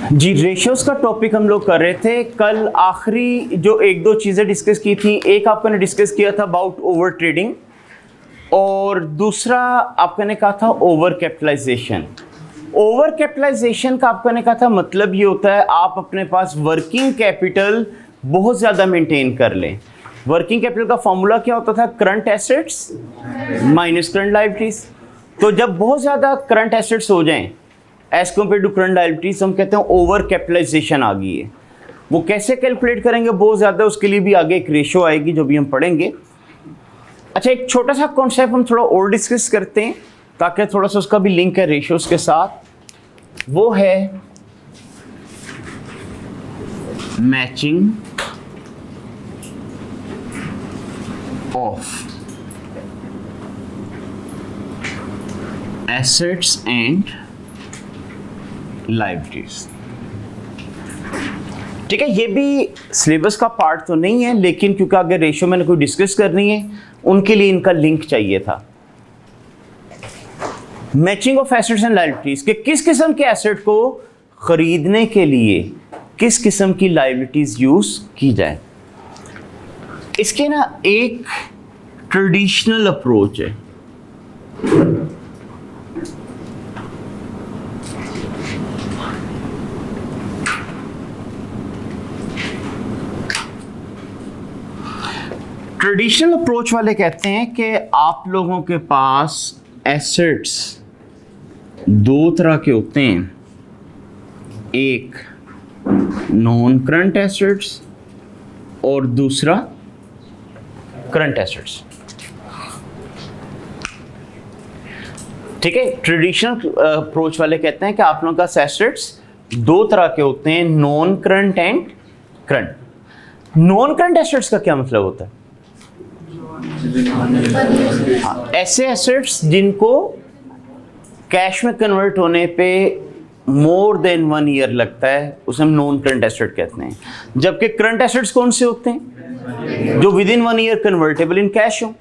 जी, ratios का topic हम लोग कर रहे थे। कल आखिरी जो एक दो चीज़ें डिस्कस की थी, एक आपने डिस्कस किया था अबाउट ओवर ट्रेडिंग और दूसरा आपने कहा था ओवर कैपिटलाइजेशन। ओवर कैपिटलाइजेशन का आपने कहा था मतलब ये होता है आप अपने पास वर्किंग कैपिटल बहुत ज़्यादा मेंटेन कर लें। वर्किंग कैपिटल का फॉर्मूला क्या होता था? Current assets minus current liabilities. तो जब बहुत ज़्यादा करंट एसेट्स हो जाएं as compare to current liabilities, हम कहते हैं ओवर कैपिटलाइजेशन आ गई है। वो कैसे कैलकुलेट करेंगे बहुत ज़्यादा, उसके लिए भी आगे एक रेशो आएगी जो भी हम पढ़ेंगे। अच्छा, एक छोटा सा कॉन्सेप्ट हम थोड़ा और डिस्कस करते हैं ताकि थोड़ा सा उसका भी लिंक है रेशियोज के साथ। वो है matching of assets and liabilities. ठीक है, ये भी सिलेबस का पार्ट तो नहीं है, लेकिन क्योंकि अगर रेशियो मैंने कोई डिस्कस करनी है उनके लिए इनका लिंक चाहिए था। Matching of assets and liabilities के किस किस्म के एसेट को खरीदने के लिए किस किस्म की लायबिलिटीज यूज की जाए। इसके ना एक ट्रेडिशनल अप्रोच है। ट्रेडिशनल अप्रोच वाले कहते हैं कि आप लोगों के पास एसेट्स दो तरह के होते हैं, एक नॉन करंट एसेट्स और दूसरा करंट एसेट्स। ठीक है, ट्रेडिशनल अप्रोच वाले कहते हैं कि आप लोगों का एसेट्स दो तरह के होते हैं, non current and current. Non current assets का क्या मतलब होता है? ऐसे एसेट्स जिनको कैश में कन्वर्ट होने पे मोर देन 1 ईयर लगता है, उसे हम नॉन करंट एसेट कहते हैं। जबकि करंट एसेट्स कौन से होते हैं? जो with in 1 year convertible in cash हो।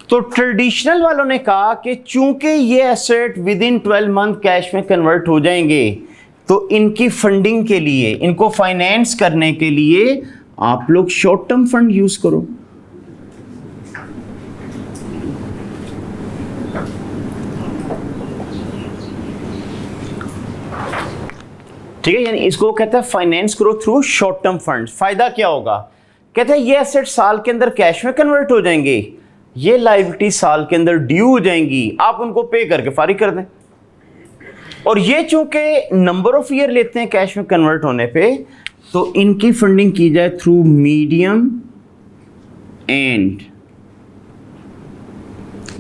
तो ट्रेडिशनल वालों ने कहा कि चूंकि ये asset with in 12 month cash में कन्वर्ट हो जाएंगे, तो इनकी फंडिंग के लिए, इनको फाइनेंस करने के लिए आप लोग शॉर्ट टर्म फंड यूज करो। ठीक है, यानी इसको कहते हैं फाइनेंस करो थ्रू शॉर्ट टर्म फंड्स। फायदा क्या होगा? कहते हैं ये एसेट साल के अंदर कैश में कन्वर्ट हो जाएंगे, ये लायबिलिटी साल के अंदर ड्यू हो जाएंगी, आप उनको पे करके फारिग कर दें। और ये चूंकि नंबर ऑफ ईयर लेते हैं कैश में कन्वर्ट होने पे, तो इनकी फंडिंग की जाए through medium and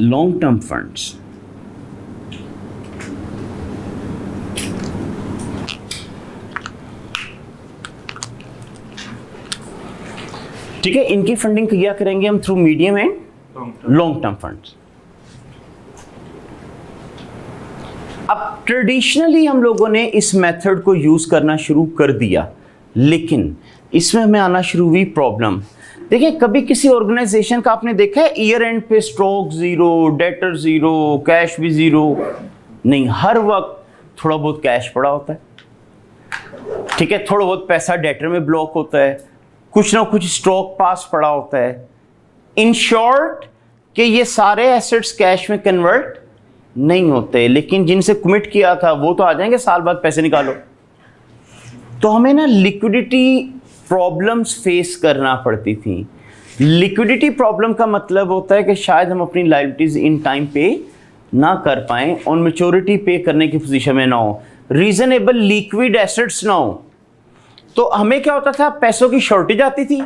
long term funds. ठीक है, इनकी फंडिंग क्या करेंगे हम? Through medium and long term funds. अब ट्रेडिशनली हम लोगों ने इस मेथड को यूज करना शुरू कर दिया, लेकिन इसमें हमें आना शुरू हुई प्रॉब्लम। देखिए, कभी किसी ऑर्गेनाइजेशन का आपने देखा है ईयर एंड पे stock zero, debtor zero, cash भी जीरो? नहीं, हर वक्त थोड़ा बहुत कैश पड़ा होता है। ठीक है, थोड़ा बहुत पैसा डेटर में ब्लॉक होता है, कुछ ना कुछ स्टॉक पास पड़ा होता है। इन शॉर्ट कि ये सारे एसेट्स कैश में कन्वर्ट नहीं होते, लेकिन जिनसे कमिट किया था वो तो आ जाएंगे साल बाद पैसे निकालो। तो हमें ना लिक्विडिटी प्रॉब्लम्स फेस करना पड़ती थी। लिक्विडिटी प्रॉब्लम का मतलब होता है कि शायद हम अपनी लायबिलिटीज इन टाइम पे ना कर पाएं, ऑन मैच्योरिटी पे करने की पोजीशन में ना हो, रीजनेबल लिक्विड एसेट्स ना हो। तो हमें क्या होता था, पैसों की शॉर्टेज आती थी।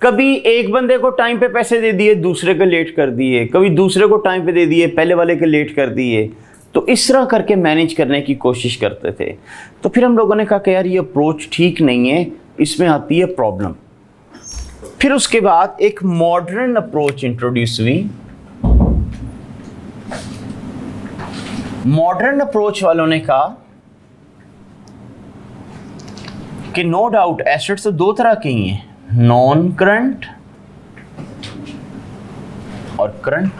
कभी एक बंदे को टाइम पे पैसे दे दिए, दूसरे को लेट कर दिए, कभी दूसरे को टाइम पे दे दिए, पहले वाले के लेट कर दिए। तो इस तरह करके मैनेज करने की कोशिश करते थे। तो फिर हम लोगों ने कहा कि यार ये अप्रोच ठीक नहीं है, इसमें आती है प्रॉब्लम। फिर उसके बाद एक मॉडर्न अप्रोच इंट्रोड्यूस हुई। मॉडर्न अप्रोच वालों ने कहा कि नो डाउट एसेट्स तो दो तरह के ही हैं, नॉन करंट और करंट।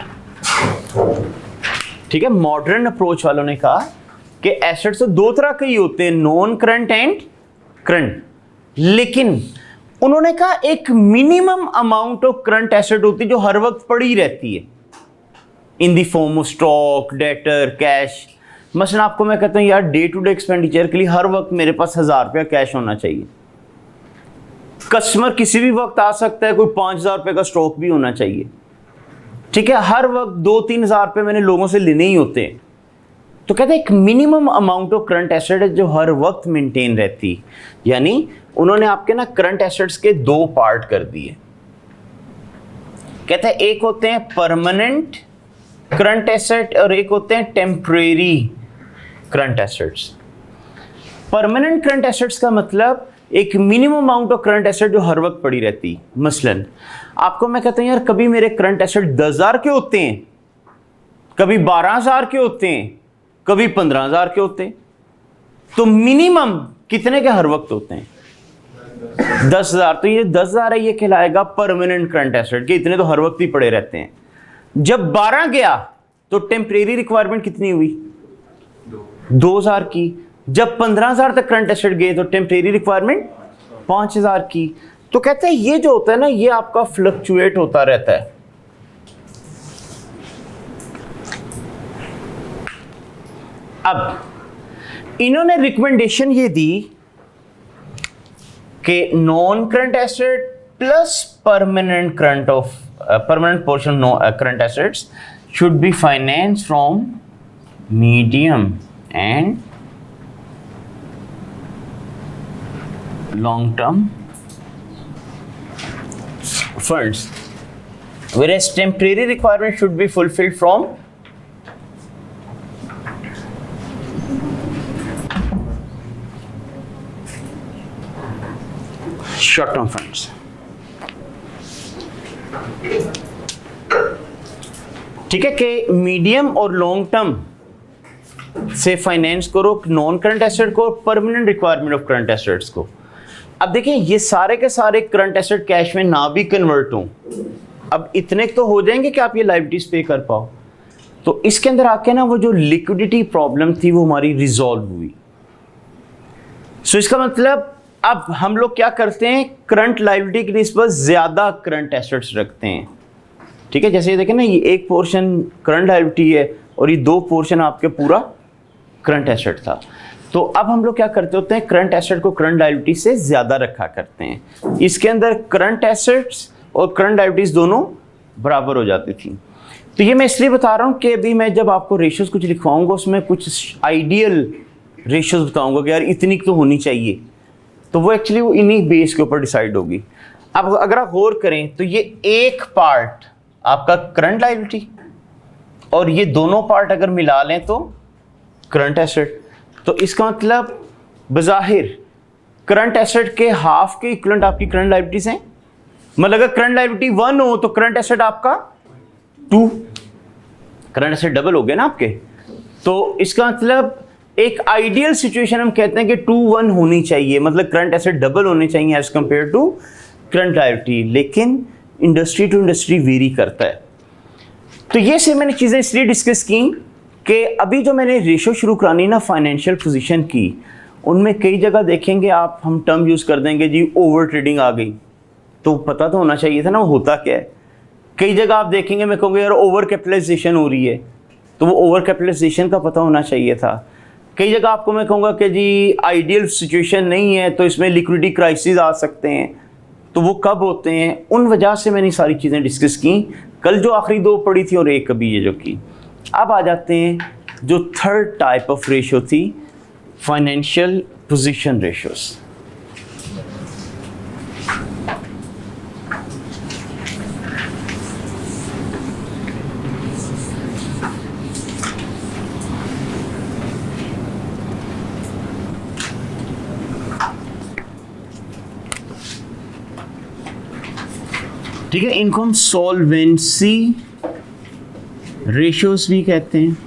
ठीक है, मॉडर्न अप्रोच वालों ने कहा कि एसेट्स तो दो तरह के ही होते हैं, नॉन करंट एंड करंट, लेकिन उन्होंने कहा एक minimum amount of current asset होती है जो हर वक्त पड़ी रहती है in the form of stock, debtor, cash. मसलन आपको मैं कहता हूं यार डे टू डे एक्सपेंडिचर के लिए हर वक्त मेरे पास 1000 रुपया कैश होना चाहिए। कस्टमर किसी भी वक्त आ सकता है, कोई 5000 रुपये का स्टॉक भी होना चाहिए, ठीक है। हर वक्त 2-3 हज़ार रुपये मैंने लोगों से लेने ही होते हैं। तो कहते हैं एक minimum amount of current asset है जो हर वक्त मेंटेन रहती, यानी उन्होंने आपके ना करंट एसेट्स के दो पार्ट कर दिए। कहते हैं एक होते हैं परमानेंट करंट एसेट और एक होते हैं temporary current assets. Permanent current assets का मतलब एक minimum amount of current asset जो हर वक्त पड़ी रहती। मसलन आपको मैं कहता हूं यार कभी मेरे करंट एसेट 10,000 के होते हैं, कभी 12,000 के होते हैं, कभी 15,000 के होते हैं, तो मिनिमम कितने के हर वक्त होते हैं? 10,000। तो ये 10,000 है, ये कहलाएगा परमानेंट करंट एसेट के, इतने तो हर वक्त ही पड़े रहते हैं। जब 12 गया तो टेम्परेरी रिक्वायरमेंट कितनी हुई? 2,000 की। जब 15,000 तक करंट एसेट गए तो टेम्परेरी रिक्वायरमेंट 5,000 की। तो कहते हैं ये जो होता है ना, ये आपका फ्लक्चुएट होता रहता है। अब इन्होंने रिकमेंडेशन ये दी कि non current asset plus permanent portion current assets should be financed from medium and long term funds, whereas temporary requirement should be fulfilled from short term funds. ठीक है कि मीडियम और लॉन्ग टर्म से finance करो non current asset को, permanent requirement of current assets को। अब देखिए ये सारे के सारे करंट एसेट कैश में ना भी कन्वर्ट हों, अब इतने तो हो जाएंगे कि आप ये लायबिलिटीज पे कर पाओ। तो इसके अंदर आके ना वो जो लिक्विडिटी प्रॉब्लम थी वो हमारी रिजॉल्व हुई। सो इसका मतलब अब हम लोग क्या करते हैं, करंट लायबिलिटी की निस्बत ज्यादा करंट एसेट्स रखते हैं। ठीक है, जैसे ये देखें ना, ये एक पोर्शन करंट लायबिलिटी है और ये दो पोर्शन आपके पूरा करंट एसेट था। तो अब हम लोग क्या करते होते हैं, करंट एसेट को करंट लायबिलिटी से ज्यादा रखा करते हैं। इसके अंदर करंट एसेट्स और करंट लायबिलिटीज दोनों बराबर हो जाती थी। तो ये मैं इसलिए बता रहा हूँ कि अभी मैं जब आपको रेशियोज कुछ लिखवाऊंगा उसमें कुछ आइडियल रेशियोज बताऊंगा कि यार इतनी तो होनी चाहिए, तो वो एक्चुअली वो इन्हीं बेस के ऊपर डिसाइड होगी। अब अगर आप गौर करें तो ये एक पार्ट आपका करंट लायबिलिटी और ये दोनों पार्ट अगर मिला लें तो करंट एसेट। तो इसका मतलब बज़ाहिर करंट एसेट के हाफ के इक्विवेलेंट आपकी करंट लायबिलिटीज हैं। मतलब अगर करंट लायबिलिटी 1 हो तो करंट एसेट आपका 2, करंट एसेट डबल हो गए ना आपके। तो इसका मतलब एक आइडियल सिचुएशन हम कहते हैं कि 2-1 होनी चाहिए, मतलब करंट एसेट डबल होने चाहिए as compare to current liability. लेकिन इंडस्ट्री टू इंडस्ट्री वेरी करता है। तो ये से मैंने चीज़ें इसलिए डिस्कस की कि अभी जो मैंने रेशो शुरू करानी ना फाइनेंशियल पोजीशन की, उनमें कई जगह देखेंगे आप, हम टर्म यूज़ कर देंगे जी ओवर ट्रेडिंग आ गई, तो पता तो होना चाहिए था ना वो होता क्या है। कई जगह आप देखेंगे मैं कहूँगा यार ओवर कैपिटलाइजेशन हो रही है, तो वो ओवर कैपिटलाइजेशन का पता होना चाहिए था। कई जगह आपको मैं कहूँगा कि जी आइडियल सिचुएशन नहीं है तो इसमें लिक्विडिटी क्राइसिस आ सकते हैं, तो वो कब होते हैं, उन वजह से मैंने सारी चीज़ें डिस्कस की। कल जो आखिरी दो पढ़ी थी और एक अभी ये जो की। अब आ जाते हैं जो थर्ड टाइप ऑफ रेशो थी, फाइनेंशियल पोजीशन रेशोस। ठीक है, इनको हम सॉल्वेंसी रेशियोज भी कहते हैं।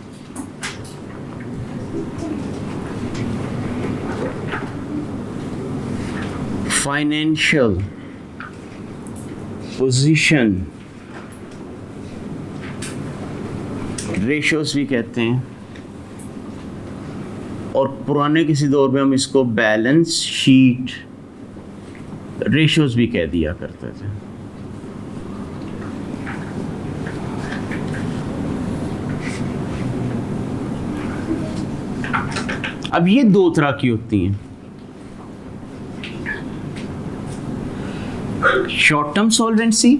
फाइनेंशियल पोजीशन रेशियोज भी कहते हैं। और पुराने किसी दौर में हम इसको बैलेंस शीट रेशियोज भी कह दिया करते थे। अब ये दो तरह की होती हैं, शॉर्ट टर्म सॉल्वेंसी,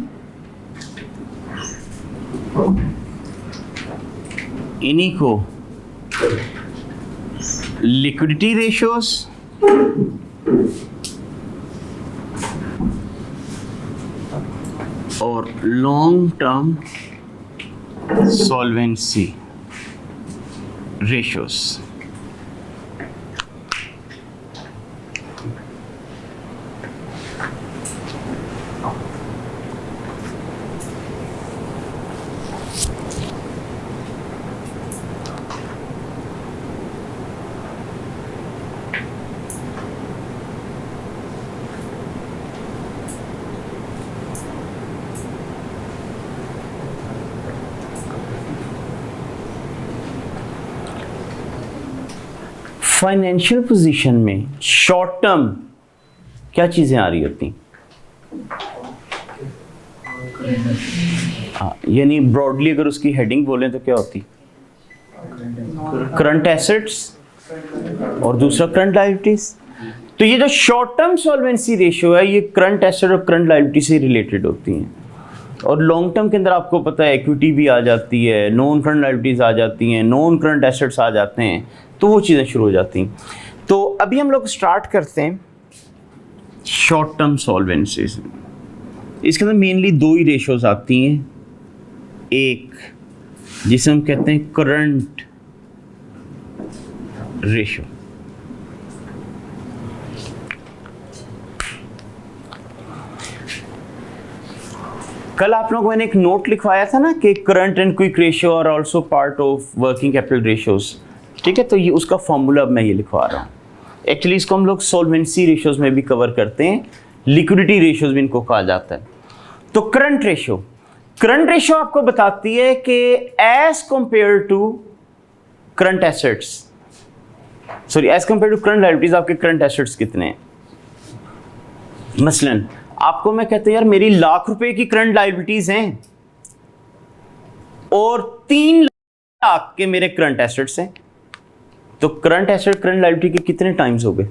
इन्हीं को लिक्विडिटी रेशियोज, और long term solvency ratios. Financial position में शॉर्ट टर्म क्या चीजें आ रही होती? यानी ब्रॉडली अगर उसकी हेडिंग बोलें तो क्या होती? करंट एसेट्स और दूसरा करंट लायबिलिटीज। तो ये जो शॉर्ट टर्म सॉल्वेंसी रेशियो है ये करंट एसेट और करंट लायबिलिटी से रिलेटेड होती हैं। और लॉन्ग टर्म के अंदर आपको पता है इक्विटी भी आ जाती है, नॉन करंट लायबिलिटीज आ जाती हैं, नॉन करंट एसेट्स आ जाते हैं, तो वो चीज़ें शुरू हो जाती हैं। तो अभी हम लोग स्टार्ट करते हैं शॉर्ट टर्म सॉल्वेंसी। इसके अंदर मेनली दो ही रेशियोज आती हैं, एक जिसे हम कहते हैं करंट रेशियो, कल आप लोगों ने एक नोट लिखवाया था ना कि current and quick ratio are also part of working capital ratios. ठीक है, तो ये उसका फॉर्मूला अब मैं ये लिखवा रहा हूँ। एक्चुअली इसको हम लोग सॉल्वेंसी रेशियोज में भी कवर करते हैं, लिक्विडिटी रेशियोज भी इनको कहा जाता है। तो करंट रेशियो आपको बताती है कि as compare to current assets, sorry as compare to current liabilities आपके करंट एसेट्स कितने हैं। मसलन आपको मैं कहता हूं यार मेरी ₹1,00,000 की करंट लायबिलिटीज हैं और 3 लाख के मेरे करंट एसेट्स हैं, तो करंट एसेट करंट लायबिलिटी के कितने टाइम्स हो गए?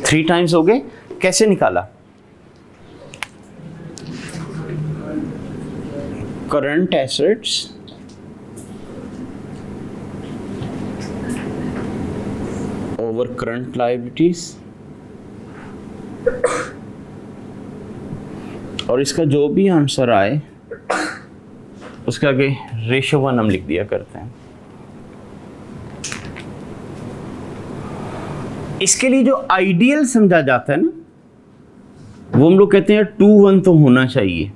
3 टाइम्स हो गए। कैसे निकाला? Current assets over current liabilities, और इसका जो भी आंसर आए उसके आगे रेशियो 1 हम लिख दिया करते हैं। इसके लिए जो आइडियल समझा जाता है ना, वो हम लोग कहते हैं 2:1 तो होना चाहिए।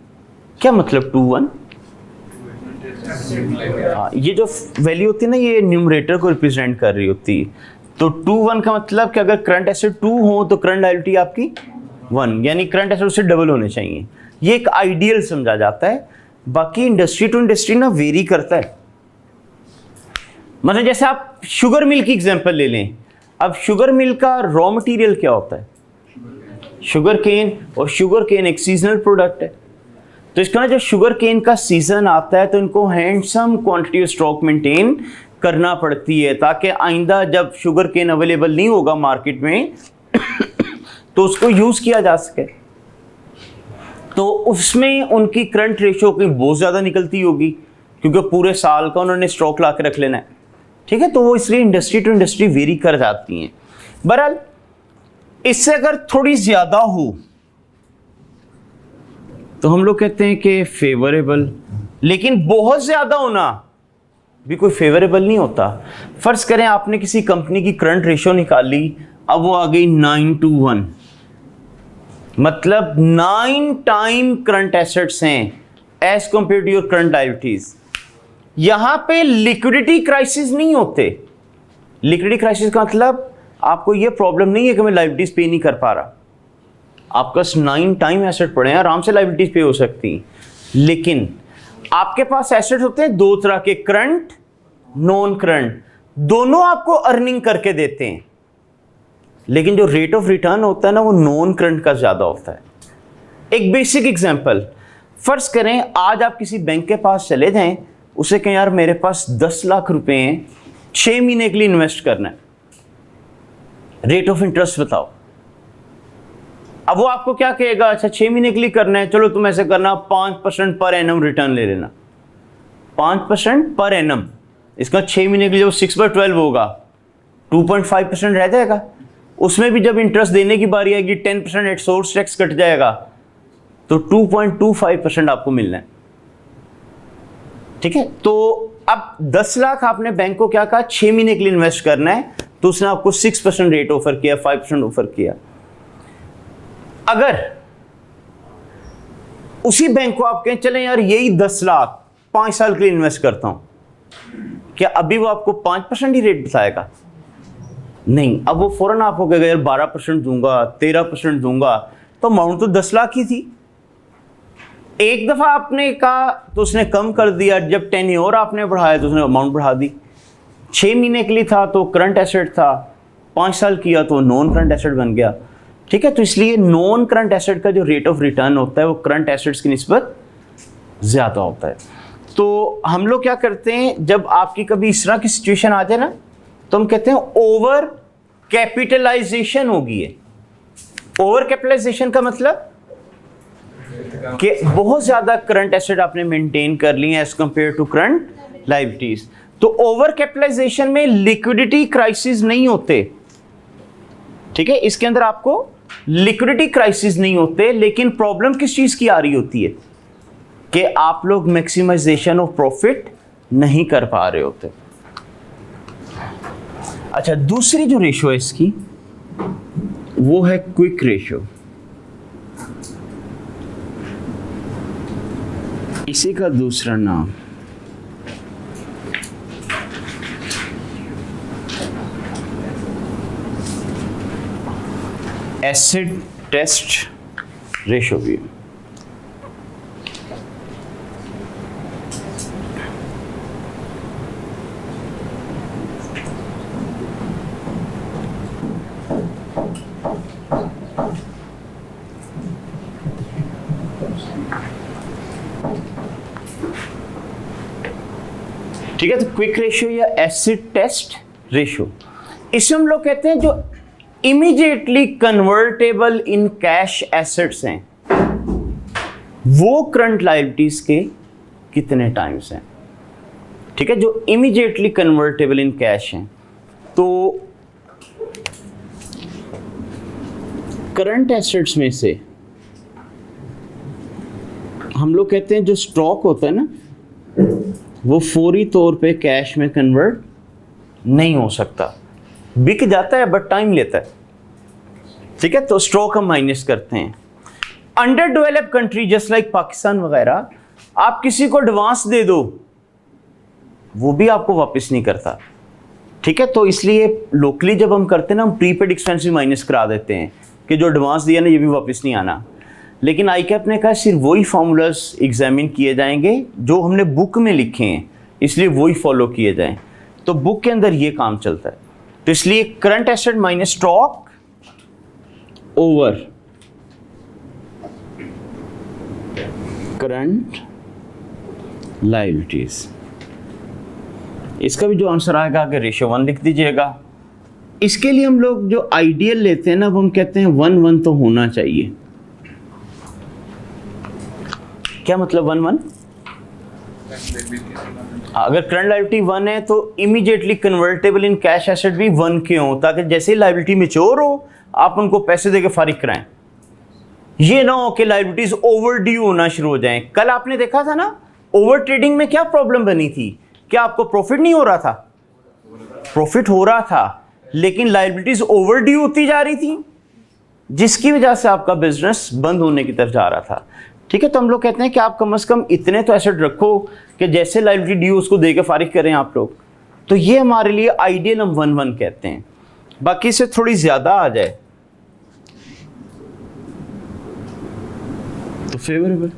क्या मतलब 2:1? ये जो वैल्यू होती है ना ये न्यूमरेटर को रिप्रेजेंट कर रही होती है। तो 2:1 का मतलब कि अगर करंट एसेट 2 हो तो करंट लायबिलिटी आपकी 1, यानी करंट एसेट उससे डबल होने चाहिए। ये एक आइडियल समझा जाता है। बाकी इंडस्ट्री टू इंडस्ट्री ना वेरी करता है। मतलब जैसे आप शुगर मिल की एग्जांपल ले लें, अब शुगर मिल का रॉ मटेरियल क्या होता है? शुगर केन, और शुगर केन एक सीजनल प्रोडक्ट है। तो इसका ना जब शुगर केन का सीजन आता है तो इनको handsome quantity of stock maintain करना पड़ती है, ताकि आइंदा जब शुगर केन अवेलेबल नहीं होगा मार्केट में तो उसको यूज किया जा सके। तो उसमें उनकी करंट रेशियो की बहुत ज़्यादा निकलती होगी, क्योंकि पूरे साल का उन्होंने स्टॉक ला के रख लेना है। ठीक है, तो वो इसलिए इंडस्ट्री टू इंडस्ट्री वेरी कर जाती हैं। बहरहाल इससे अगर थोड़ी ज़्यादा हो तो हम लोग कहते हैं कि फेवरेबल, लेकिन बहुत ज़्यादा होना भी कोई फेवरेबल नहीं होता। फर्ज करें आपने किसी कंपनी की करंट रेशियो निकाली, अब वो आ गई 9:1, मतलब 9 टाइम करंट एसेट्स हैं as compare to your current liabilities. यहां पे लिक्विडिटी क्राइसिस नहीं होते। लिक्विडिटी क्राइसिस का मतलब आपको ये प्रॉब्लम नहीं है कि मैं लायबिलिटीज पे नहीं कर पा रहा, आपका 9 टाइम एसेट पड़े हैं, आराम से लायबिलिटीज पे हो सकती। लेकिन आपके पास एसेट्स होते हैं दो तरह के, करंट, नॉन करंट। दोनों आपको अर्निंग करके देते हैं, लेकिन जो रेट ऑफ रिटर्न होता है ना वो नॉन करंट का ज्यादा होता है। एक बेसिक एग्जांपल फर्ज करें, आज आप किसी बैंक के पास चले जाएं, उसे कहें यार मेरे पास 10 लाख रुपए हैं, 6 महीने के लिए इन्वेस्ट करना है, रेट ऑफ इंटरेस्ट बताओ। अब वो आपको क्या कहेगा, अच्छा 6 महीने के लिए करना है, चलो तुम ऐसे करना 5% पर एनम रिटर्न ले लेना, 5% पर एनम, इसका 6 महीने के लिए जो 6/12 होगा 2.5% रह जाएगा। उसमें भी जब इंटरेस्ट देने की बारी आएगी 10% एट सोर्स टैक्स कट जाएगा, तो 2.25% आपको मिलना है। ठीक है, तो अब 10 लाख आपने बैंक को क्या कहा, 6 महीने के लिए इन्वेस्ट करना है, तो उसने आपको 6% रेट ऑफर किया, 5% ऑफर किया। अगर उसी बैंक को आप कहें चलें यार यही 10 लाख 5 साल के लिए इन्वेस्ट करता हूं, क्या अभी वो आपको 5% ही रेट बताएगा? नहीं, अब वो फौरन आपको कहेगा यार 12% दूंगा, 13% दूंगा, तो अमाउंट तो 10 लाख ही थी। एक दफा आपने कहा तो उसने कम कर दिया, जब टेन्योर आपने बढ़ाया तो उसने अमाउंट बढ़ा दी। 6 महीने के लिए था तो करंट एसेट था, 5 साल किया तो नॉन करंट एसेट बन गया। ठीक है, तो इसलिए नॉन करंट एसेट का जो रेट ऑफ रिटर्न होता है वो करंट एसेट्स की निस्बत ज्यादा होता है। तो हम लोग क्या करते हैं, जब आपकी कभी इस तरह की सिचुएशन आ जाए ना, तो हम कहते हैं ओवर कैपिटलाइजेशन होगी है। ओवर कैपिटलाइजेशन का मतलब कि बहुत ज्यादा करंट एसेट आपने मेंटेन कर ली है as compare to current liabilities. तो ओवर कैपिटलाइजेशन में लिक्विडिटी क्राइसिस नहीं होते। ठीक है, इसके अंदर आपको लिक्विडिटी क्राइसिस नहीं होते, लेकिन प्रॉब्लम किस चीज की आ रही होती है कि आप लोग मैक्सिमाइजेशन ऑफ प्रॉफिट नहीं कर पा रहे होते। अच्छा, दूसरी जो रेशो है इसकी वो है क्विक रेशो। इसी का दूसरा नाम एसिड टेस्ट रेशो भी है। ठीक है, तो क्विक रेशियो या एसिड टेस्ट रेशियो, इसमें हम लोग कहते हैं जो immediately convertible in cash assets हैं वो करंट लायबिलिटीज के कितने टाइम्स हैं। ठीक है, जो इमीडिएटली कन्वर्टेबल इन कैश हैं, तो करंट एसेट्स में से हम लोग कहते हैं जो स्टॉक होता है ना वो फौरी तौर पे कैश में कन्वर्ट नहीं हो सकता, बिक जाता है बट टाइम लेता है। ठीक है, तो स्टॉक हम माइनस करते हैं। Under developed country just like Pakistan वगैरह, आप किसी को एडवांस दे दो वो भी आपको वापस नहीं करता। ठीक है, तो इसलिए लोकली जब हम करते हैं ना, हम प्रीपेड एक्सपेंस भी माइनस करा देते हैं कि जो एडवांस दिया ना ये भी वापस नहीं आना। लेकिन आईकैप ने कहा सिर्फ वही फार्मूलाज एग्जामिन किए जाएंगे जो हमने बुक में लिखे हैं, इसलिए वही फॉलो किए जाएं। तो बुक के अंदर ये काम चलता है। तो इसलिए current asset minus stock over current liabilities, इसका भी जो आंसर आएगा आगे रेशियो 1 लिख दीजिएगा। इसके लिए हम लोग जो आइडियल लेते हैं ना, वो हम कहते हैं 1:1 तो होना चाहिए। क्या मतलब 1:1? अगर करंट लायबिलिटी 1 है तो immediately convertible in cash asset भी 1 के हो, ताकि जैसे ही लायबिलिटी मैच्योर हो आप उनको पैसे देके फारिग कराएं। ये ना हो कि लायबिलिटीज ओवर ड्यू होना शुरू हो जाएं। कल आपने देखा था ना ओवर ट्रेडिंग में क्या प्रॉब्लम बनी थी, क्या आपको प्रॉफिट नहीं हो रहा था? प्रॉफिट हो रहा था, लेकिन लायबिलिटीज ओवर ड्यू होती जा रही थी, जिसकी वजह से आपका बिजनेस बंद होने की तरफ जा रहा था। ठीक है, तो हम लोग कहते हैं कि आप कम से कम इतने तो एसेट रखो कि जैसे लायबिलिटी ड्यू उसको देके फारिग करें आप लोग। तो ये हमारे लिए आइडियल हम 1:1 कहते हैं। बाकी से थोड़ी ज्यादा आ जाए तो फेवरेबल।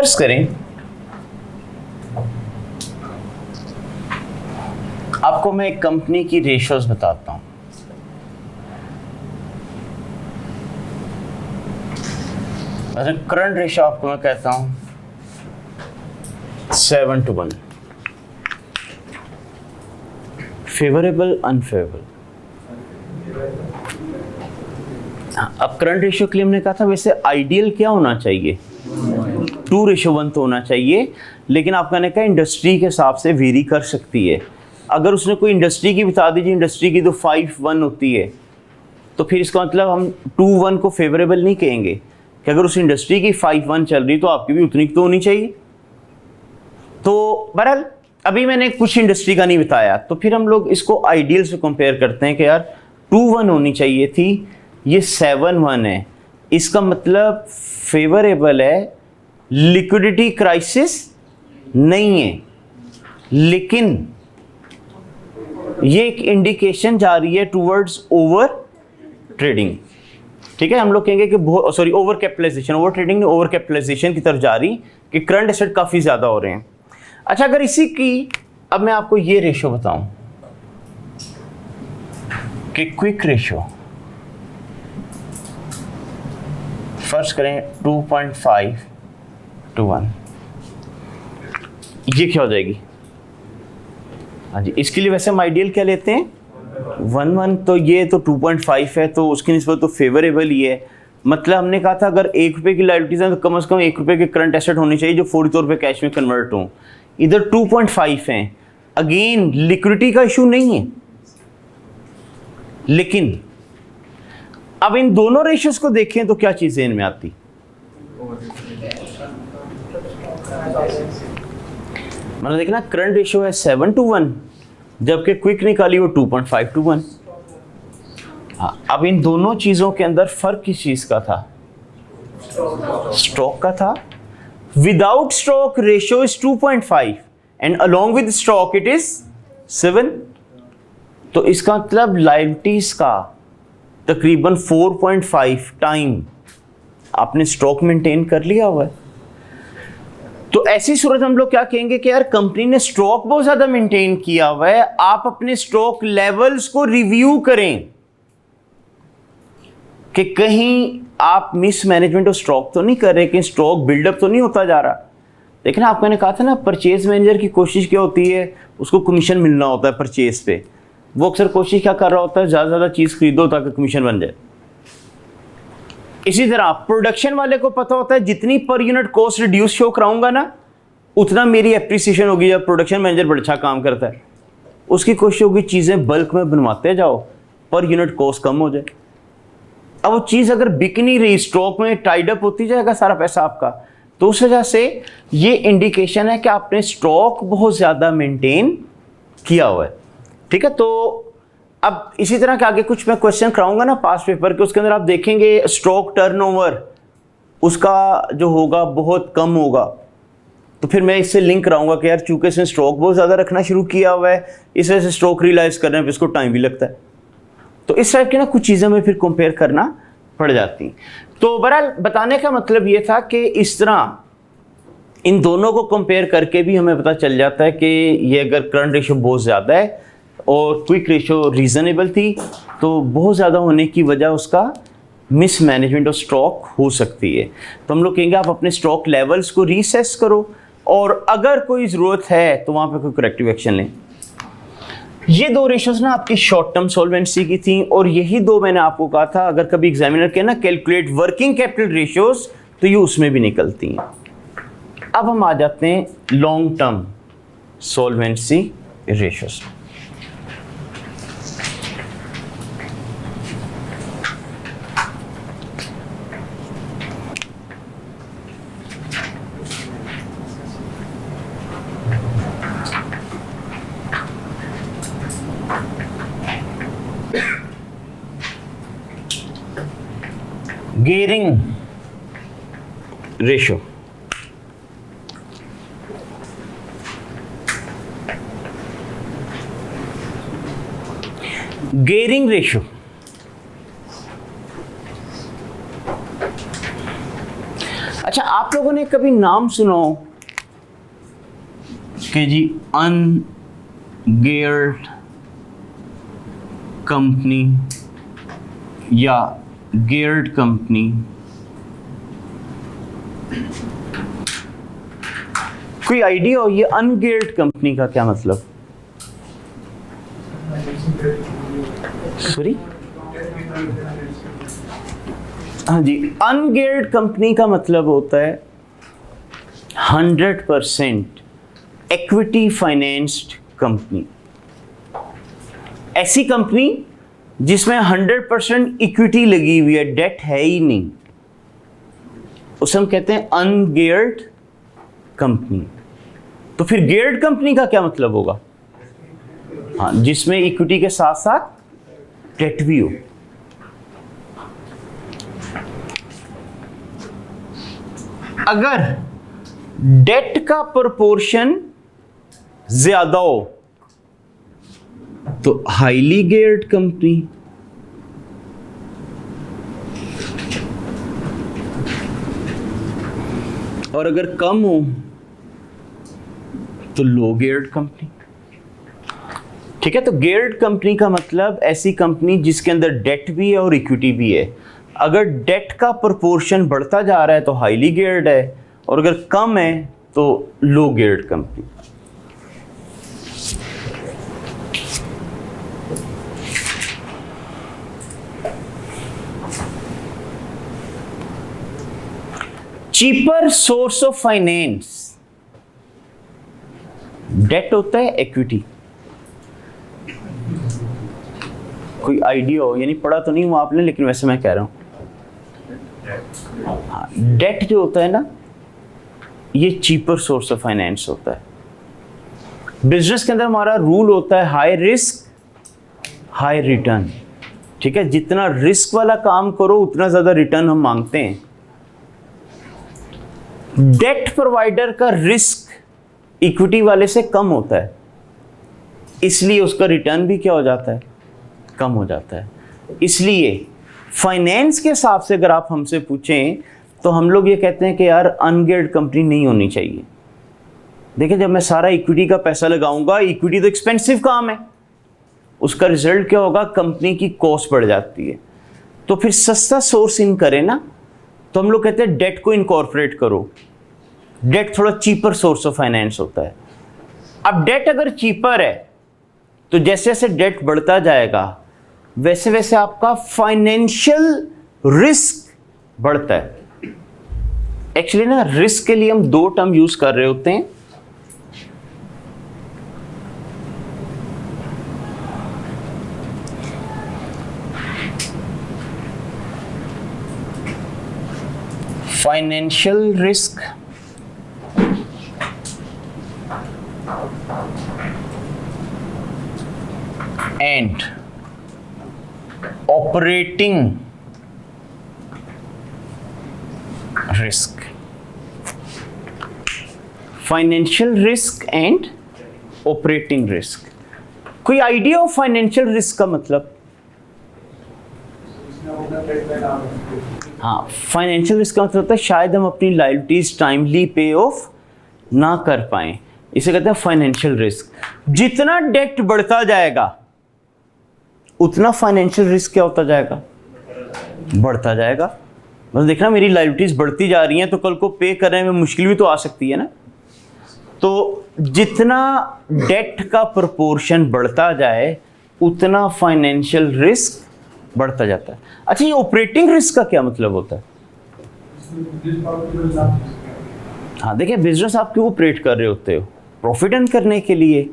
फर्ज करें आपको मैं एक कंपनी की रेशियोज बताता हूं। करंट रेशियो आपको मैं कहता हूं 7:1, फेवरेबल अनफेवरेबल। अब करंट रेशियो के लिए हमने कहा था वैसे आइडियल क्या होना चाहिए, 2:1 तो होना चाहिए, लेकिन आप कहने का इंडस्ट्री के हिसाब से वेरी कर सकती है। अगर उसने कोई इंडस्ट्री की बता दीजिए, इंडस्ट्री की तो 5:1 होती है, तो फिर इसका मतलब हम 2:1 को फेवरेबल नहीं कहेंगे कि अगर उस इंडस्ट्री की 5:1 चल रही तो आपकी भी उतनी तो होनी चाहिए। तो बहरहाल अभी मैंने कुछ इंडस्ट्री का नहीं बताया, तो फिर हम लोग इसको आइडियल से कंपेयर करते हैं कि यार 2:1 होनी चाहिए थी, ये 7:1 है, इसका मतलब फेवरेबल है, लिक्विडिटी क्राइसिस नहीं है, लेकिन ये एक इंडिकेशन जा रही है टूवर्ड्स ओवर ट्रेडिंग। ठीक है, हम लोग कहेंगे कि sorry over capitalization, over trading नहीं, ओवर कैपिटलाइजेशन की तरफ जा रही कि करंट एसेट काफी ज्यादा हो रहे हैं। अच्छा, अगर इसी की अब मैं आपको ये रेशियो बताऊं कि क्विक रेशियो फर्ज करें 2.5:1, ये क्या हो जाएगी? हाँ जी, इसके लिए वैसे हम आइडियल क्या लेते हैं 1:1, तो ये तो 2.5 है, तो उसकी निस्बत तो फेवरेबल ही है। मतलब हमने कहा था अगर 1 रुपये की लायबिलिटीज है तो कम से कम 1 रुपये के करंट एसेट होने चाहिए जो फौरी तौर पे कैश में कन्वर्ट हो। इधर 2.5 है, अगेन लिक्विडिटी का इशू नहीं है, लेकिन अब इन दोनों रेशियोज को देखें तो क्या चीजें इनमें आती? मतलब देखना, करंट रेशियो है 7:1, जबकि क्विक निकाली वो 2.5:1। अब इन दोनों चीजों के अंदर फर्क किस चीज का था? स्टॉक का था। Without stock ratio is 2.5 and along with stock it is 7। तो इसका मतलब लायबिलिटीज का तकरीबन 4.5 टाइम आपने स्टॉक मेंटेन कर लिया हुआ है। तो ऐसी सूरत हम लोग क्या कहेंगे कि यार कंपनी ने स्टॉक बहुत ज्यादा मेंटेन किया हुआ है, आप अपने स्टॉक लेवल्स को रिव्यू करें कि कहीं आप मिस मैनेजमेंट ऑफ स्टॉक तो नहीं कर रहे, कि स्टॉक बिल्डअप तो नहीं होता जा रहा। लेकिन आपको मैंने कहा था ना, परचेज मैनेजर की कोशिश क्या होती है, उसको कमीशन मिलना होता है परचेज पे। वो अक्सर कोशिश क्या कर रहा होता है, ज्यादा से ज्यादा चीज खरीदो ताकि कमीशन बन जाए। इसी तरह प्रोडक्शन वाले को पता होता है जितनी per unit cost reduce show कराऊंगा ना, उतना मेरी एप्रिसिएशन होगी। जब प्रोडक्शन मैनेजर बड़ा अच्छा काम करता है, उसकी कोशिश होगी चीजें बल्क में बनवाते जाओ, पर यूनिट कॉस्ट कम हो जाए। अब वो चीज अगर बिक नहीं रही, स्टॉक में टाइड अप होती जाएगा सारा पैसा आपका। तो उस वजह से ये इंडिकेशन है कि आपने स्टॉक बहुत ज्यादा मेंटेन किया हुआ है। ठीक है, तो अब इसी तरह के आगे कुछ मैं क्वेश्चन कराऊंगा ना पास पेपर के, उसके अंदर आप देखेंगे स्टॉक टर्नओवर उसका जो होगा बहुत कम होगा। तो फिर मैं इससे लिंक कराऊंगा कि यार चूंकि इसने स्टॉक बहुत ज़्यादा रखना शुरू किया हुआ है, इस वजह से स्टॉक रियलाइज करने में इसको टाइम भी लगता है। तो इस टाइप की ना कुछ चीज़ें में फिर कंपेयर करना पड़ जाती। तो बहरहाल बताने का मतलब ये था कि इस तरह इन दोनों को कंपेयर करके भी हमें पता चल जाता है कि ये अगर करंट रेशियो बहुत ज़्यादा है और क्विक रेशियो रीजनेबल थी, तो बहुत ज़्यादा होने की वजह उसका मिस मैनेजमेंट ऑफ स्टॉक हो सकती है। तो हम लोग कहेंगे आप अपने स्टॉक लेवल्स को रीसेस करो, और अगर कोई ज़रूरत है तो वहाँ पे कोई करेक्टिव एक्शन लें। ये दो रेशियोज ना आपकी शॉर्ट टर्म सॉल्वेंसी की थी, और यही दो मैंने आपको कहा था अगर कभी एग्जामिनर के ना कैलकुलेट वर्किंग कैपिटल रेशियोज, तो ये उसमें भी निकलती हैं। अब हम आ जाते हैं long term solvency ratios. Gearing ratio, gearing ratio अच्छा, अच्छा, आप लोगों ने कभी नाम सुना हो कि जी अनगियर्ड कंपनी या गियर्ड कंपनी? कोई आइडिया हो ये अनगियर्ड कंपनी का क्या मतलब? सॉरी, हाँ जी, अनगियर्ड कंपनी का मतलब होता है 100% इक्विटी फाइनेंस्ड कंपनी। ऐसी कंपनी जिसमें 100% इक्विटी लगी हुई है, डेट है ही नहीं, उसे हम कहते हैं अनगियर्ड कंपनी। तो फिर गियर्ड कंपनी का क्या मतलब होगा? हाँ, जिसमें इक्विटी के साथ साथ डेट भी हो। अगर डेट का प्रोपोर्शन ज्यादा हो तो हाईली गियर्ड कंपनी, और अगर कम हो तो लो गियर्ड कंपनी। ठीक है, तो गियर्ड कंपनी का मतलब ऐसी कंपनी जिसके अंदर डेट भी है और इक्विटी भी है। अगर डेट का प्रोपोर्शन बढ़ता जा रहा है तो हाईली गियर्ड है, और अगर कम है तो low geared company. Cheaper source of finance, debt होता है, इक्विटी। कोई आइडिया हो? यानी पढ़ा तो नहीं हुआ आपने, लेकिन वैसे मैं कह रहा हूं, हाँ, डेट जो होता है ना, ये चीपर सोर्स ऑफ फाइनेंस होता है। बिजनेस के अंदर हमारा रूल होता है हाई रिस्क हाई रिटर्न। ठीक है, जितना रिस्क वाला काम करो उतना ज्यादा रिटर्न हम मांगते हैं। डेट प्रोवाइडर का रिस्क इक्विटी वाले से कम होता है, इसलिए उसका रिटर्न भी क्या हो जाता है? कम हो जाता है। इसलिए फाइनेंस के हिसाब से अगर आप हमसे पूछें तो हम लोग ये कहते हैं कि यार अनगियर्ड कंपनी नहीं होनी चाहिए। देखिए, जब मैं सारा इक्विटी का पैसा लगाऊंगा, इक्विटी तो एक्सपेंसिव काम है, उसका रिजल्ट क्या होगा? कंपनी की कॉस्ट बढ़ जाती है। तो फिर सस्ता सोर्स इन करें ना, तो हम लोग कहते हैं डेट को इनकॉर्पोरेट करो। डेट थोड़ा चीपर सोर्स ऑफ फाइनेंस होता है। अब डेट अगर चीपर है तो जैसे जैसे डेट बढ़ता जाएगा वैसे वैसे आपका फाइनेंशियल रिस्क बढ़ता है। एक्चुअली ना, रिस्क के लिए हम दो टर्म यूज कर रहे होते हैं। Financial risk and operating risk. Financial risk and operating risk. कोई आइडिया ऑफ फाइनेंशियल रिस्क का मतलब? हाँ, फाइनेंशियल रिस्क का मतलब होता है शायद हम अपनी लायबिलिटीज टाइमली पे ऑफ ना कर पाए, इसे कहते हैं फाइनेंशियल रिस्क। जितना डेट बढ़ता जाएगा उतना फाइनेंशियल रिस्क क्या होता जाएगा? बढ़ता जाएगा। मतलब देखना, मेरी लायबिलिटीज बढ़ती जा रही हैं तो कल को पे करने में मुश्किल भी तो आ सकती है ना। तो जितना डेट का प्रोपोर्शन बढ़ता जाए उतना फाइनेंशियल रिस्क बढ़ता जाता है। अच्छा, ये ऑपरेटिंग रिस्क का क्या मतलब होता है? हाँ, देखिए, बिजनेस आप क्यों ऑपरेट कर रहे होते हो? प्रॉफिट अर्न करने के लिए।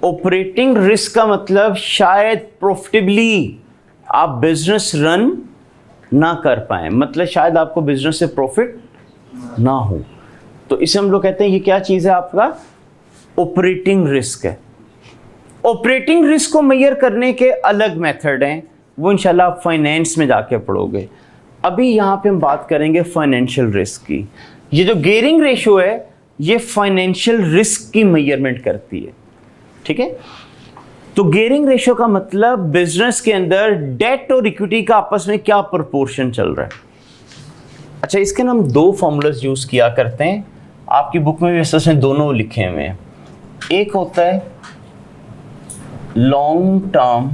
ऑपरेटिंग रिस्क का मतलब शायद प्रॉफिटेबली आप बिजनेस रन ना कर पाए, मतलब शायद आपको बिजनेस से प्रॉफिट ना हो। तो इसे हम लोग कहते हैं ये क्या चीज है? आपका ऑपरेटिंग रिस्क है। ऑपरेटिंग रिस्क को मेजर करने के अलग मेथड हैं, वो इंशाल्लाह आप फाइनेंस में जाके पढ़ोगे। अभी यहाँ पे हम बात करेंगे फाइनेंशियल रिस्क की। ये जो गियरिंग रेशियो है ये फाइनेंशियल रिस्क की मेजरमेंट करती है। ठीक है, तो गियरिंग रेशियो का मतलब बिजनेस के अंदर डेट और इक्विटी का आपस में क्या प्रोपोर्शन चल रहा है। अच्छा, इसके ना हम दो फॉर्मूलाज यूज़ किया करते हैं, आपकी बुक में भी वैसे दोनों लिखे हुए हैं। एक होता है long term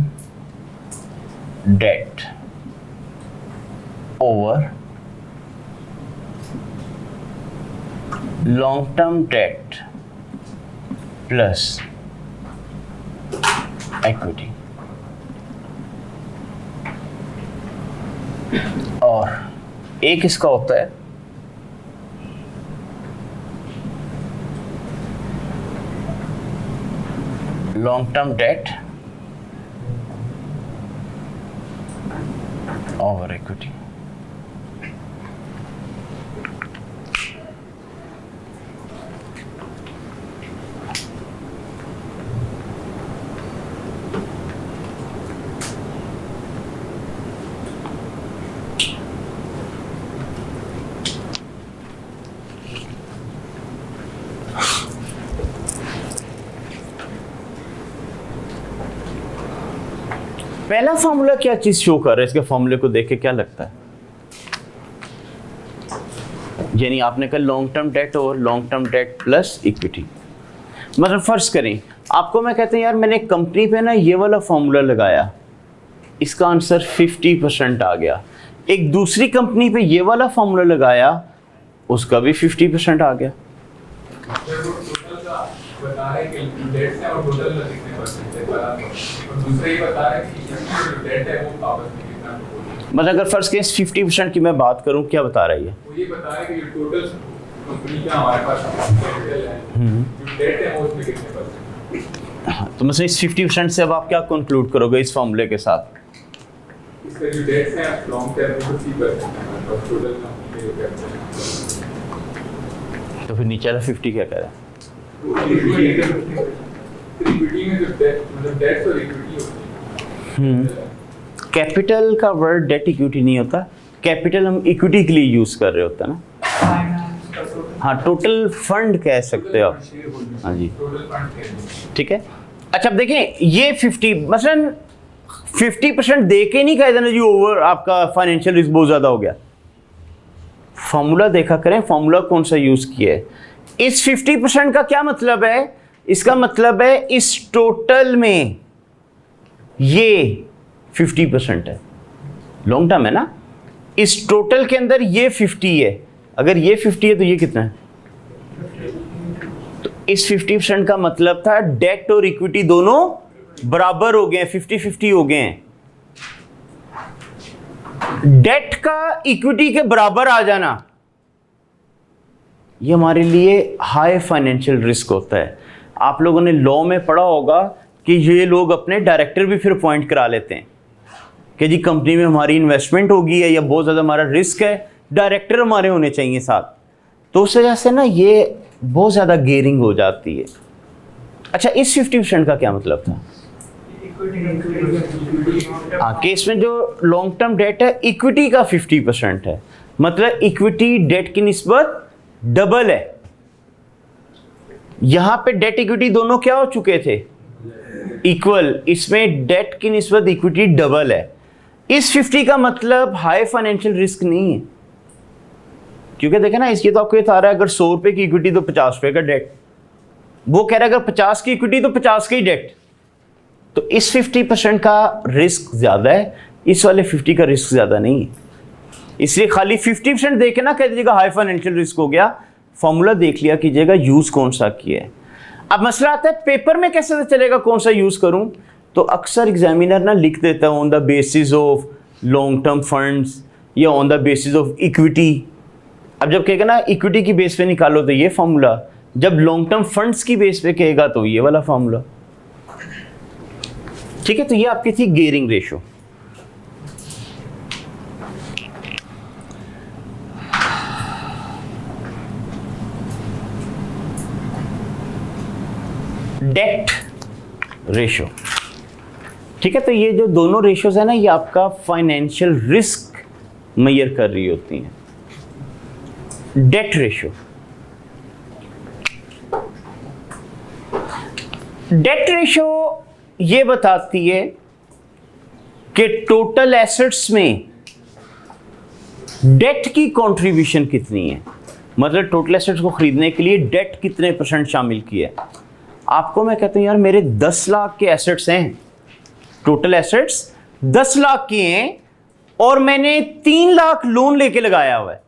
debt over long term debt plus equity, और एक इसका होता है long term debt over equity. पहला फॉर्मूला क्या चीज शो कर रहा है, इसके फॉर्मूले को देख के क्या लगता है? यानी आपने कहा लॉन्ग टर्म डेट और long term debt plus equity. मतलब फर्ज करें आपको मैं कहते हैं यार मैंने कंपनी पे ना ये वाला फॉर्मूला लगाया, इसका आंसर 50% आ गया। एक दूसरी कंपनी पे ये वाला फॉर्मूला लगाया, उसका भी 50% आ गया। बता रहे कि डेट है और टोटल कितने परसेंट है, और दूसरा ही बता रहे कि जो डेट है वो आपस में कितना। मतलब अगर फर्स्ट केस 50% की मैं बात करूं, क्या बता रही है? वो ये बता रहे कि टोटल कंपनी का हमारे पास कैपिटल है, जो डेट है वो उसमें कितने परसेंट। हाँ, तो मतलब इस 50% से अब आप क्या कंक्लूड करोगे इस फॉर्मूले के साथ? इसका जो डेट है लॉन्ग टर्म में 50% है और टोटल कंपनी का जो कैपिटल है। तो फिर नीचे वाला 50 क्या कह रहा है? कैपिटल का वर्ड डेट इक्विटी नहीं होता, कैपिटल हम इक्विटी के लिए यूज कर रहे होते हैं ना। हाँ, टोटल फंड कह सकते हो आप। हाँ जी, ठीक है। अच्छा अब देखें ये 50 मसलन 50% दे के नहीं कह देना जी ओवर आपका फाइनेंशियल रिस्क बहुत ज्यादा हो गया। फॉर्मूला देखा करें, फॉर्मूला कौन सा यूज किया है। इस 50% का क्या मतलब है? इसका मतलब है इस टोटल में ये 50% है, लॉन्ग टर्म है ना। इस टोटल के अंदर ये 50 है, अगर ये 50 है तो ये कितना है? तो इस 50% का मतलब था डेट और इक्विटी दोनों बराबर हो गए हैं, 50-50 हो गए हैं। डेट का इक्विटी के बराबर आ जाना ये हमारे लिए हाई फाइनेंशियल रिस्क होता है। आप लोगों ने लॉ में पढ़ा होगा कि ये लोग अपने डायरेक्टर भी फिर अपॉइंट करा लेते हैं कि जी कंपनी में हमारी इन्वेस्टमेंट होगी है या बहुत ज़्यादा हमारा रिस्क है, डायरेक्टर हमारे होने चाहिए साथ। तो उस वजह से ना ये बहुत ज़्यादा गेयरिंग हो जाती है। अच्छा, इस 50% का क्या मतलब था? हाँ, केस में जो लॉन्ग टर्म डेट है इक्विटी का 50% है, मतलब इक्विटी डेट की निस्बत डबल है। यहां पे डेट इक्विटी दोनों क्या हो चुके थे? इक्वल। इसमें डेट की निस्बत इक्विटी डबल है। इस 50 का मतलब हाई फाइनेंशियल रिस्क नहीं है, क्योंकि देखें ना इसकी तो आपको ये आ रहा है अगर 100 रुपए की इक्विटी तो 50 रुपए का डेट। वो कह रहा है अगर 50 की इक्विटी तो 50 का ही डेट। तो इस 50% का रिस्क ज्यादा है, इस वाले 50 का रिस्क ज्यादा नहीं है। इसलिए खाली 50% देखे ना कह दीजिएगा हाई फाइनेंशियल रिस्क हो गया, फॉर्मूला देख लिया कीजिएगा यूज कौन सा किया है। अब मसला आता है पेपर में कैसे चलेगा कौन सा यूज करूं? तो अक्सर एग्जामिनर ना लिख देता है on the basis of long term funds या on the basis of equity. अब जब कहेगा ना इक्विटी की बेस पे निकालो तो ये फॉर्मूला, जब लॉन्ग टर्म फंड्स की बेस पे कहेगा तो ये वाला फॉर्मूला। ठीक है, तो ये आपकी थी गियरिंग रेशो। डेट रेशो, ठीक है। तो ये जो दोनों रेशोज है ना ये आपका फाइनेंशियल रिस्क मेजर कर रही होती हैं। डेट रेशो, डेट रेशो ये बताती है कि टोटल एसेट्स में डेट की कंट्रीब्यूशन कितनी है, मतलब टोटल एसेट्स को खरीदने के लिए डेट कितने % शामिल किया है। आपको मैं कहता हूँ यार मेरे 10 लाख के एसेट्स हैं, टोटल एसेट्स 10 लाख के हैं और मैंने 3 लाख लोन लेके लगाया हुआ है,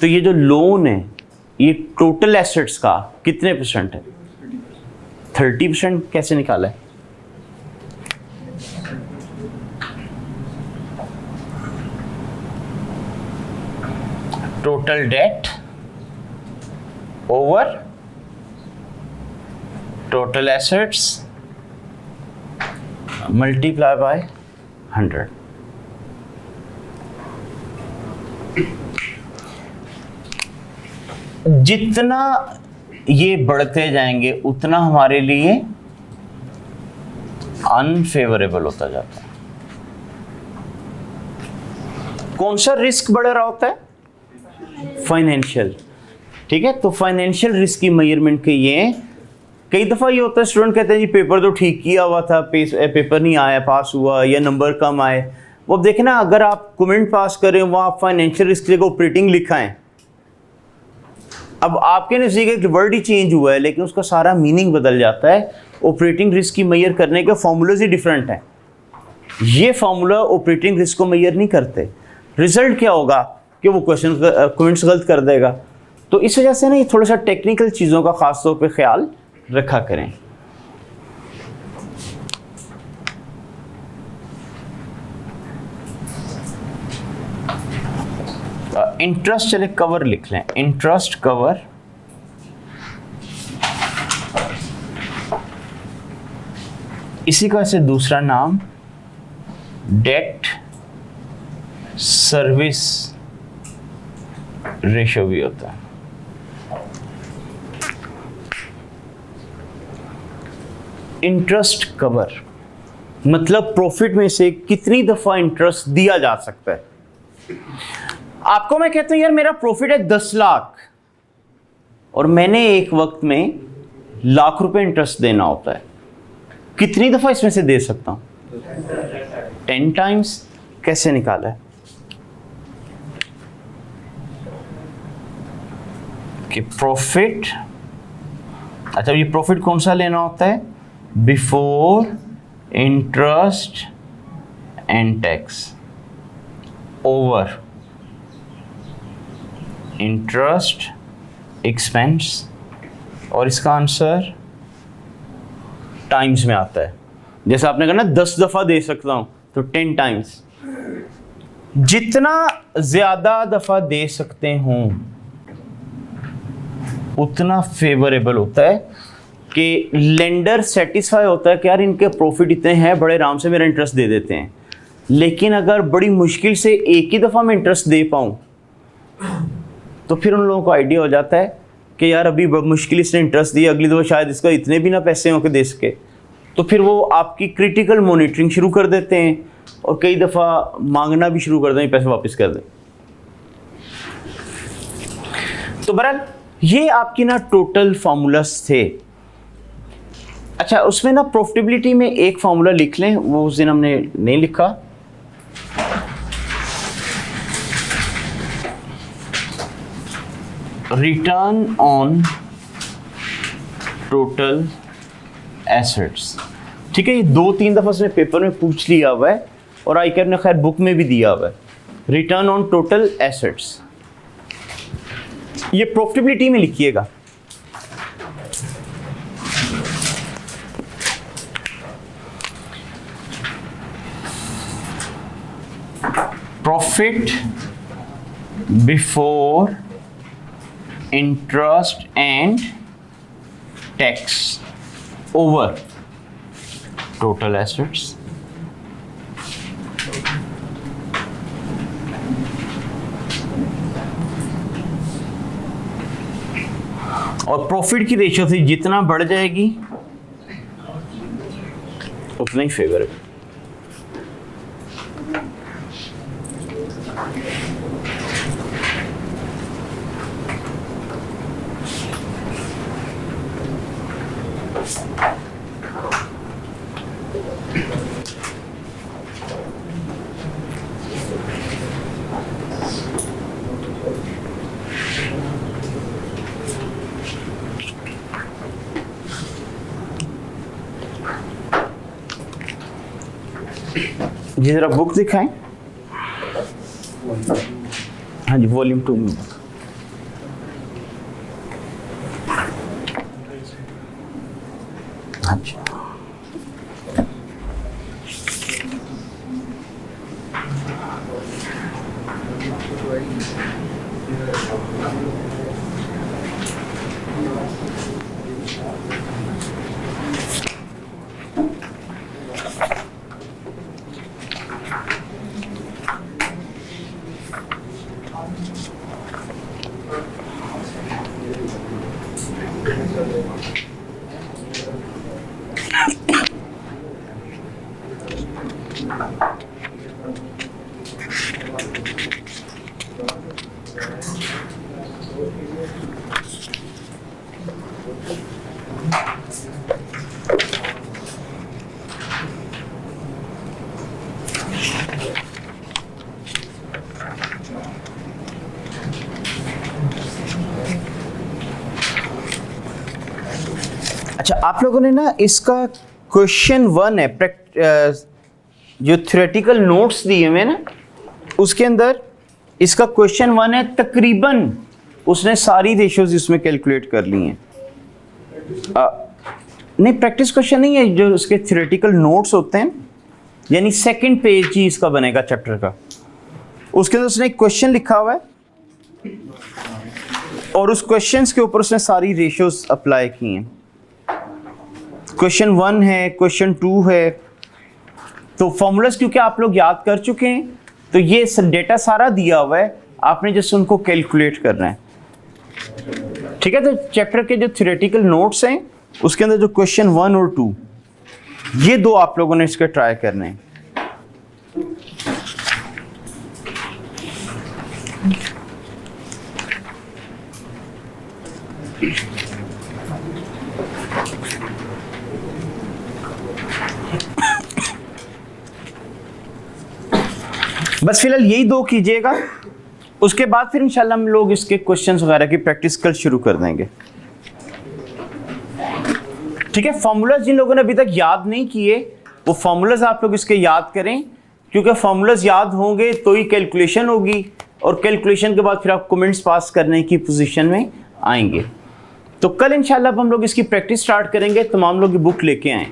तो ये जो लोन है ये टोटल एसेट्स का कितने % है? 30% कैसे निकाला है? Total date over total assets multiply by 100। जितना ये बढ़ते जाएंगे उतना हमारे लिए अनफेवरेबल होता जाता है। कौन सा रिस्क बढ़ रहा होता है? फाइनेंशियल। ठीक है, तो फाइनेंशियल रिस्क की मेजरमेंट के ये कई दफ़ा ये होता है स्टूडेंट कहते हैं जी पेपर तो ठीक किया हुआ था, पेपर नहीं आया, पास हुआ, या नंबर कम आए। वो अब देखें ना, अगर आप कमेंट पास करें वहाँ आप फाइनेंशियल रिस्क जगह ऑपरेटिंग लिखा है, अब आपके नज़दीक एक वर्ड ही चेंज हुआ है लेकिन उसका सारा मीनिंग बदल जाता है। ऑपरेटिंग रिस्क की मेजर करने के फॉर्मूलाज ही डिफरेंट हैं। ये फार्मूला ऑपरेटिंग रिस्क को मेजर नहीं करते। रिजल्ट क्या होगा कि वो क्वेश्चन कमेंट्स गलत कर देगा। तो इस वजह से ना ये थोड़ा सा टेक्निकल चीज़ों का ख़ास तौर पे ख्याल रखा करें। इंटरेस्ट चले कवर लिख लें, इंटरेस्ट कवर इसी का ऐसे दूसरा नाम डेट सर्विस रेशियो भी होता है। इंटरेस्ट कवर मतलब प्रॉफिट में से कितनी दफा इंटरेस्ट दिया जा सकता है। आपको मैं कहता हूं यार मेरा प्रॉफिट है 10 लाख और मैंने एक वक्त में लाख रुपए इंटरेस्ट देना होता है, कितनी दफा इसमें से दे सकता हूं? 10 टाइम्स। कैसे निकाला है कि प्रॉफिट, अच्छा ये प्रॉफिट कौन सा लेना होता है? Before interest and tax over interest expense, और इसका आंसर टाइम्स में आता है। जैसे आपने कहा ना 10 दफ़ा दे सकता हूं, तो 10 टाइम्स। जितना ज़्यादा दफ़ा दे सकते हों उतना फेवरेबल होता है कि लेंडर सेटिस्फाई होता है कि यार इनके प्रॉफिट इतने हैं, बड़े आराम से मेरा इंटरेस्ट दे देते हैं। लेकिन अगर बड़ी मुश्किल से एक ही दफ़ा मैं इंटरेस्ट दे पाऊँ तो फिर उन लोगों को आइडिया हो जाता है कि यार अभी मुश्किल इसने इंटरेस्ट दिया, अगली दफ़ा शायद इसका इतने भी ना पैसे हों कि दे सके। तो फिर वो आपकी क्रिटिकल मॉनिटरिंग शुरू कर देते हैं और कई दफ़ा मांगना भी शुरू कर दें, पैसे वापस कर दें। तो बहरहाल ये आपकी ना टोटल फार्मूलास थे। अच्छा, उसमें ना प्रॉफिटेबिलिटी में एक फार्मूला लिख लें, वो उस दिन हमने नहीं लिखा। Return on total assets. ठीक है, ये 2-3 दफ़ा उसने पेपर में पूछ लिया हुआ है और आईकैप ने खैर बुक में भी दिया हुआ है। रिटर्न ऑन टोटल एसेट्स ये प्रॉफिटेबिलिटी में लिखिएगा। Profit before interest and tax over total assets और प्रॉफिट की रेशियो से जितना बढ़ जाएगी उतना ही फेवरेबल। जी ज़रा बुक दिखाएं। हाँ जी, वॉल्यूम 2 में। हाँ जी। अच्छा, आप लोगों ने ना इसका क्वेश्चन 1 है, जो थ्योरेटिकल नोट्स दिए हुए ना, उसके अंदर इसका क्वेश्चन 1 है, तकरीबन उसने सारी रेशियोज इसमें कैलकुलेट कर ली हैं। नहीं, प्रैक्टिस क्वेश्चन नहीं है, जो उसके थ्योरेटिकल नोट्स होते हैं, यानी सेकंड पेज ही इसका बनेगा चैप्टर का। उसके अंदर उसने एक क्वेश्चन लिखा हुआ है और उस क्वेश्चंस के ऊपर उसने सारी रेशियोज अप्लाई की हैं। क्वेश्चन 1 है, क्वेश्चन 2 है, तो फॉर्मूलाज क्योंकि आप लोग याद कर चुके हैं, तो ये डेटा सारा दिया हुआ है, आपने जस्ट उनको कैलकुलेट करना है। ठीक है, तो चैप्टर के जो थ्योरेटिकल नोट्स हैं उसके अंदर जो क्वेश्चन 1 और 2, ये दो आप लोगों ने इसके ट्राई करने हैं। बस फिलहाल यही दो कीजिएगा, उसके बाद फिर इंशाल्लाह हम लोग इसके क्वेश्चंस वगैरह की प्रैक्टिस कल शुरू कर देंगे। ठीक है, फार्मूलाज जिन लोगों ने अभी तक याद नहीं किए, वो फार्मूलाज आप लोग इसके याद करें, क्योंकि फार्मूलाज याद होंगे तो ही कैलकुलेशन होगी, और कैलकुलेशन के बाद फिर आप कमेंट्स पास करने की पोजीशन में आएंगे। तो कल इंशाल्लाह हम लोग इसकी प्रैक्टिस स्टार्ट करेंगे। तमाम लोग ये बुक लेके आएँ।